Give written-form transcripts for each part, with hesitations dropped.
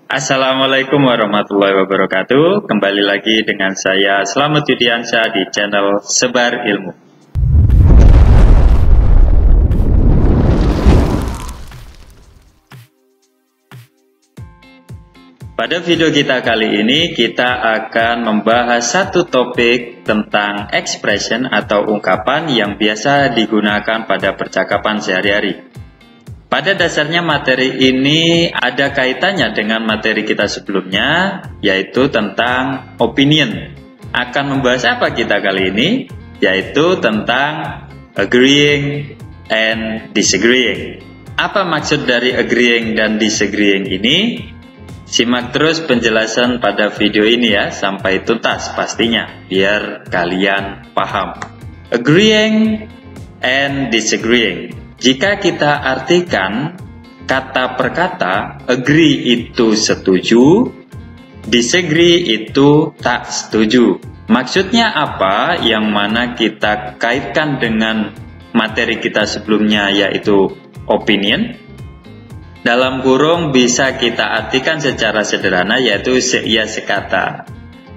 Assalamualaikum warahmatullahi wabarakatuh. Kembali lagi dengan saya Slamet Yudiansyah di channel Sebar Ilmu. Pada video kita kali ini kita akan membahas satu topik tentang expression atau ungkapan yang biasa digunakan pada percakapan sehari-hari. Pada dasarnya materi ini ada kaitannya dengan materi kita sebelumnya, yaitu tentang opinion. Akan membahas apa kita kali ini? Yaitu tentang agreeing and disagreeing. Apa maksud dari agreeing dan disagreeing ini? Simak terus penjelasan pada video ini ya, sampai tuntas pastinya, biar kalian paham. Agreeing and disagreeing. Jika kita artikan kata per kata, agree itu setuju, disagree itu tak setuju. Maksudnya apa? Yang mana kita kaitkan dengan materi kita sebelumnya, yaitu opinion. Dalam kurung bisa kita artikan secara sederhana, yaitu seia sekata.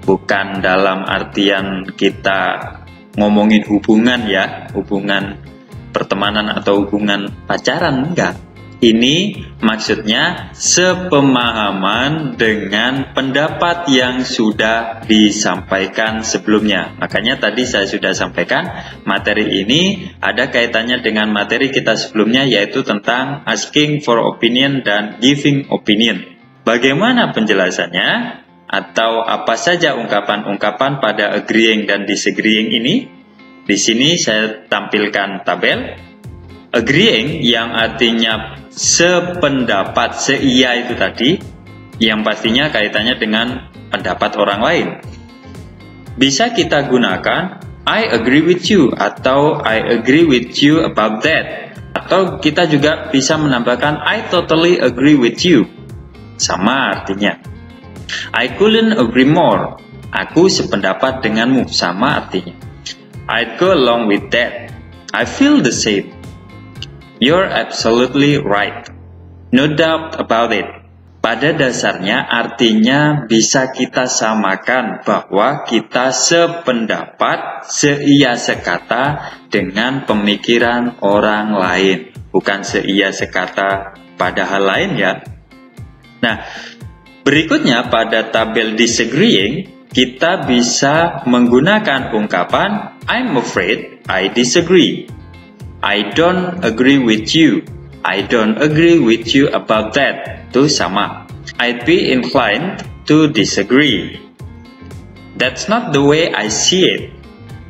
Bukan dalam artian kita ngomongin hubungan ya, hubungan pertemanan atau hubungan pacaran, enggak. Ini maksudnya sepemahaman dengan pendapat yang sudah disampaikan sebelumnya. Makanya tadi saya sudah sampaikan materi ini ada kaitannya dengan materi kita sebelumnya, yaitu tentang asking for opinion dan giving opinion. Bagaimana penjelasannya? Atau apa saja ungkapan-ungkapan pada agreeing dan disagreeing ini? Di sini saya tampilkan tabel. Agreeing yang artinya sependapat, seia itu tadi, yang pastinya kaitannya dengan pendapat orang lain. Bisa kita gunakan I agree with you atau I agree with you about that. Atau kita juga bisa menambahkan I totally agree with you. Sama artinya. I couldn't agree more. Aku sependapat denganmu. Sama artinya. I'd go along with that. I feel the same. You're absolutely right. No doubt about it. Pada dasarnya artinya bisa kita samakan bahwa kita sependapat, seia sekata dengan pemikiran orang lain. Bukan seia sekata pada hal lain ya. Nah, berikutnya pada tabel disagreeing, kita bisa menggunakan ungkapan I'm afraid I disagree. I don't agree with you. I don't agree with you about that. Itu sama. I'd be inclined to disagree. That's not the way I see it.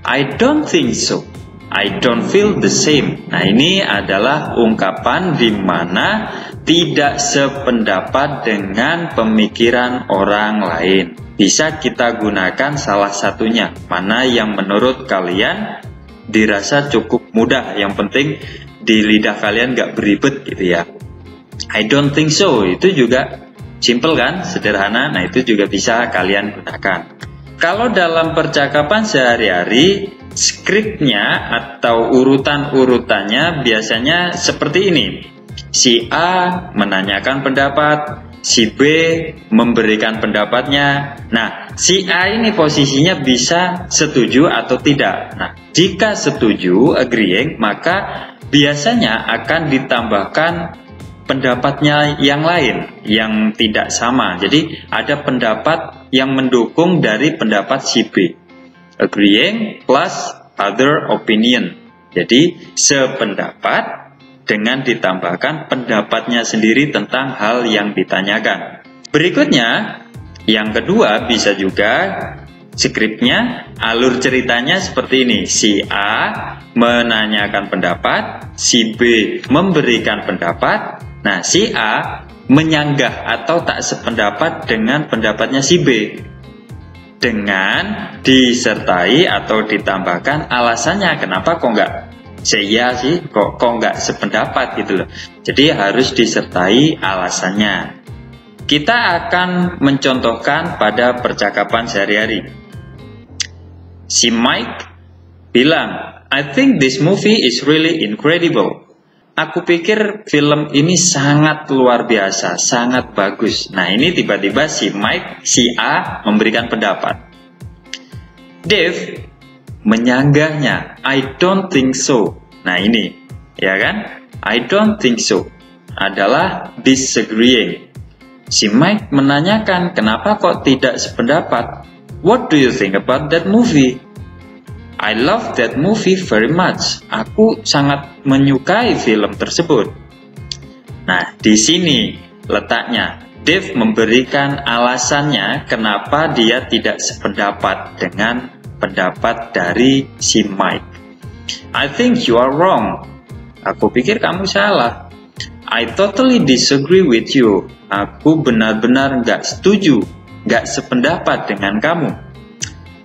I don't think so. I don't feel the same. Nah, ini adalah ungkapan di mana tidak sependapat dengan pemikiran orang lain. Bisa kita gunakan salah satunya, mana yang menurut kalian dirasa cukup mudah. Yang penting di lidah kalian gak beribet gitu ya. I don't think so, itu juga simple kan, sederhana. Nah, itu juga bisa kalian gunakan. Kalau dalam percakapan sehari-hari, skripnya atau urutan-urutannya biasanya seperti ini. Si A menanyakan pendapat, si B memberikan pendapatnya. Nah, si A ini posisinya bisa setuju atau tidak. Nah, jika setuju, agreeing, maka biasanya akan ditambahkan pendapatnya yang lain, yang tidak sama. Jadi, ada pendapat yang mendukung dari pendapat si B. Agreeing plus other opinion. Jadi, sependapat dengan ditambahkan pendapatnya sendiri tentang hal yang ditanyakan. Berikutnya, yang kedua bisa juga skripnya, alur ceritanya seperti ini. Si A menanyakan pendapat, si B memberikan pendapat. Nah, si A menyanggah atau tak sependapat dengan pendapatnya si B. Dengan disertai atau ditambahkan alasannya, kenapa kok nggak seia sih, kok nggak sependapat gitu loh. Jadi harus disertai alasannya. Kita akan mencontohkan pada percakapan sehari-hari. Si Mike bilang, I think this movie is really incredible. aku pikir film ini sangat luar biasa, sangat bagus. Nah, ini tiba-tiba si Mike, si A memberikan pendapat. Dave menyanggahnya, I don't think so. Nah, ini, ya kan? I don't think so adalah disagreeing. Si Mike menanyakan, kenapa kok tidak sependapat? What do you think about that movie? I love that movie very much. Aku sangat menyukai film tersebut. Nah, di sini letaknya. Dave memberikan alasannya kenapa dia tidak sependapat dengan pendapat dari si Mike. I think you are wrong. Aku pikir kamu salah. I totally disagree with you. Aku benar-benar nggak setuju, nggak sependapat dengan kamu.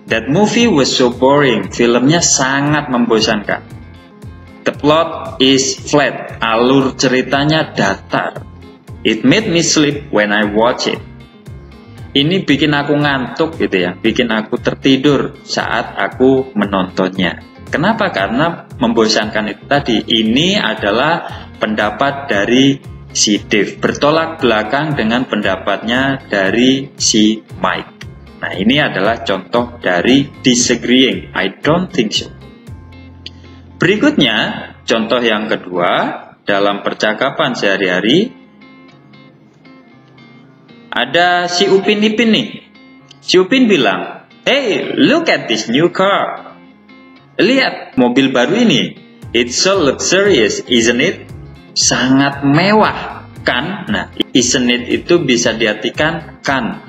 That movie was so boring. Filmnya sangat membosankan. The plot is flat. Alur ceritanya datar. It made me sleep when I watch it. Ini bikin aku ngantuk gitu ya, bikin aku tertidur saat aku menontonnya. Kenapa? Karena membosankan itu tadi. Ini adalah pendapat dari si Dave, bertolak belakang dengan pendapatnya dari si Mike. Nah, ini adalah contoh dari disagreeing. I don't think so. Berikutnya, contoh yang kedua dalam percakapan sehari-hari. Ada si Upin Ipin nih. Si Upin bilang, hey, look at this new car. Lihat mobil baru ini. It's so luxurious, isn't it? Sangat mewah, kan? Nah, isn't it itu bisa diartikan kan.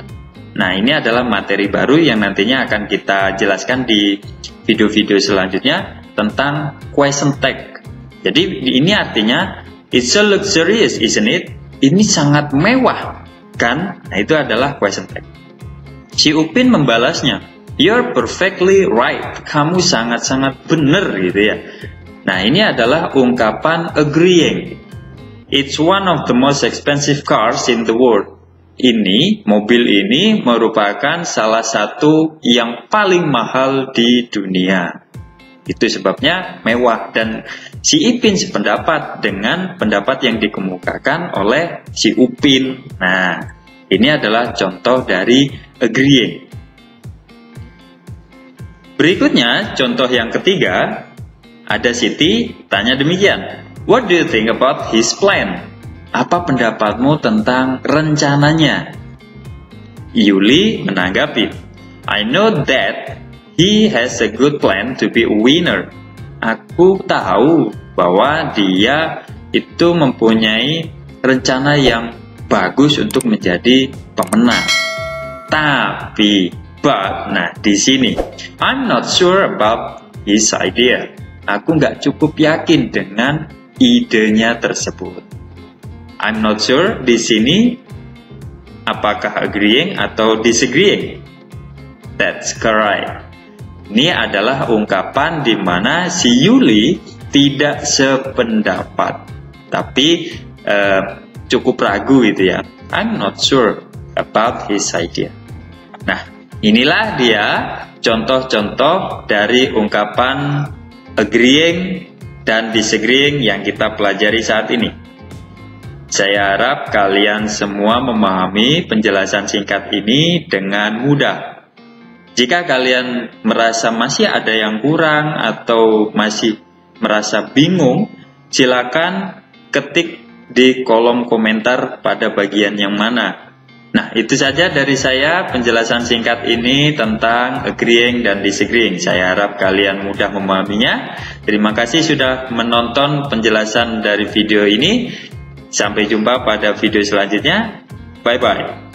Nah, ini adalah materi baru yang nantinya akan kita jelaskan di video-video selanjutnya tentang question tag. Jadi, ini artinya, it's so luxurious, isn't it? Ini sangat mewah, kan? Nah, itu adalah question tag. Si Upin membalasnya, you're perfectly right. Kamu sangat-sangat benar gitu ya. Nah, ini adalah ungkapan agreeing. It's one of the most expensive cars in the world. Ini, mobil ini merupakan salah satu yang paling mahal di dunia. Itu sebabnya mewah, dan si Ipin sependapat dengan pendapat yang dikemukakan oleh si Upin. Nah, ini adalah contoh dari agreeing. Berikutnya, contoh yang ketiga, ada Siti tanya demikian. What do you think about his plan? Apa pendapatmu tentang rencananya? Yuli menanggapi, I know that he has a good plan to be a winner. Aku tahu bahwa dia itu mempunyai rencana yang bagus untuk menjadi pemenang. Tapi, nah di sini, I'm not sure about his idea. Aku nggak cukup yakin dengan idenya tersebut. I'm not sure di sini apakah agreeing atau disagreeing. That's correct. Ini adalah ungkapan di mana si Yuli tidak sependapat, tapi cukup ragu gitu ya. I'm not sure about his idea. Nah, inilah dia contoh-contoh dari ungkapan agreeing dan disagreeing yang kita pelajari saat ini. Saya harap kalian semua memahami penjelasan singkat ini dengan mudah. Jika kalian merasa masih ada yang kurang atau masih merasa bingung, silakan ketik di kolom komentar pada bagian yang mana. Nah, itu saja dari saya penjelasan singkat ini tentang agreeing dan disagreeing. Saya harap kalian mudah memahaminya. Terima kasih sudah menonton penjelasan dari video ini. Sampai jumpa pada video selanjutnya. Bye-bye.